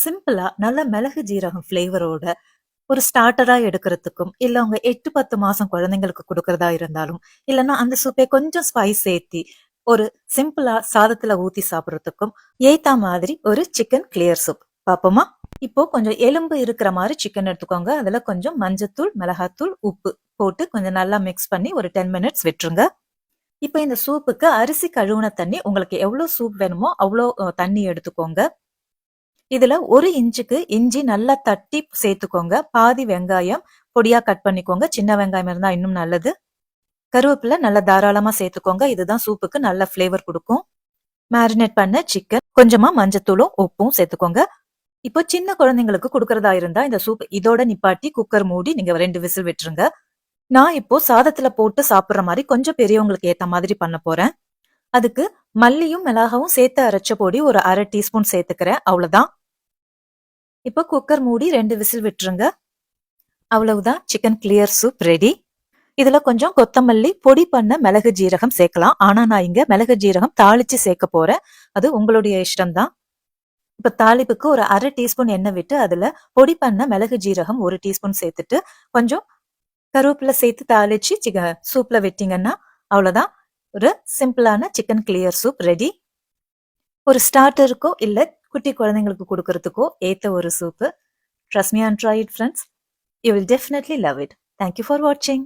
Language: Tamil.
சிம்பிளா நல்ல மிளகு ஜீரகம் ஃப்ளேவரோட ஒரு ஸ்டார்டரா எடுக்கிறதுக்கும், இல்ல உங்க 8-10 மாசம் குழந்தைங்களுக்கு குடுக்கறதா இருந்தாலும், இல்லன்னா அந்த சூப்பை கொஞ்சம் ஸ்பைஸ் சேர்த்தி, ஒரு சிம்பிளா சாதத்துல ஊத்தி சாப்பிடுறதுக்கும் ஏத்தா மாதிரி ஒரு சிக்கன் கிளியர் சூப். பாப்போமா? இப்போ கொஞ்சம் எலும்பு இருக்கிற மாதிரி சிக்கன் எடுத்துக்கோங்க. அதுல கொஞ்சம் மஞ்சத்தூள், மிளகாத்தூள், உப்பு போட்டு கொஞ்சம் நல்லா மிக்ஸ் பண்ணி ஒரு 10 மினிட்ஸ் விட்டுருங்க. இப்போ இந்த சூப்புக்கு அரிசி கழுவுன தண்ணி உங்களுக்கு எவ்வளவு சூப் வேணுமோ அவ்வளோ தண்ணி எடுத்துக்கோங்க. இதுல 1 இன்ச்சுக்கு இஞ்சி நல்லா தட்டி சேர்த்துக்கோங்க. பாதி வெங்காயம் பொடியா கட் பண்ணிக்கோங்க. சின்ன வெங்காயம் இருந்தா இன்னும் நல்லது. கருவேப்பிலை நல்லா தாராளமா சேர்த்துக்கோங்க. இதுதான் சூப்புக்கு நல்ல ஃபிளேவர் கொடுக்கும். மேரினேட் பண்ண சிக்கன், கொஞ்சமா மஞ்சத்தூளும் உப்பும் சேர்த்துக்கோங்க. இப்போ சின்ன குழந்தைங்களுக்கு கொடுக்கறதா இருந்தா இந்த சூப் இதோட நிப்பாட்டி குக்கர் மூடி நீங்க 2 விசில் விட்டுருங்க. நான் இப்போ சாதத்துல போட்டு சாப்பிடுற மாதிரி கொஞ்சம் பெரியவங்களுக்கு ஏத்த மாதிரி பண்ண போறேன். அதுக்கு மல்லியும் மிளகாவும் சேர்த்து அரைச்ச பொடி ஒரு 1/2 டீஸ்பூன் சேர்த்துக்கிறேன். அவ்வளவுதான். இப்போ குக்கர் மூடி 2 விசில் விட்டுருங்க. அவ்வளவுதான், சிக்கன் கிளியர் சூப் ரெடி. இதுல கொஞ்சம் கொத்தமல்லி, பொடி பண்ண மிளகு ஜீரகம் சேர்க்கலாம். ஆனா நான் இங்க மிளகு ஜீரகம் தாளிச்சு சேர்க்க போறேன். அது உங்களுடைய இஷ்டம் தான். இப்ப தாளிப்புக்கு ஒரு 1/2 டீஸ்பூன் எண்ணெய் விட்டு அதுல பொடி பண்ண மிளகு ஜீரகம் 1 டீஸ்பூன் சேர்த்துட்டு கொஞ்சம் கருவேப்பிலை சேர்த்து தாளிச்சு சூப்ல விட்டீங்கன்னா அவ்வளவுதான், ஒரு சிம்பிளான சிக்கன் கிளியர் சூப் ரெடி. ஒரு ஸ்டார்டருக்கோ இல்ல குட்டி குழந்தைங்களுக்கு கொடுக்கறதுக்கோ ஏத்த ஒரு soup. Trust me and try it, friends. You will definitely love it. Thank you for watching.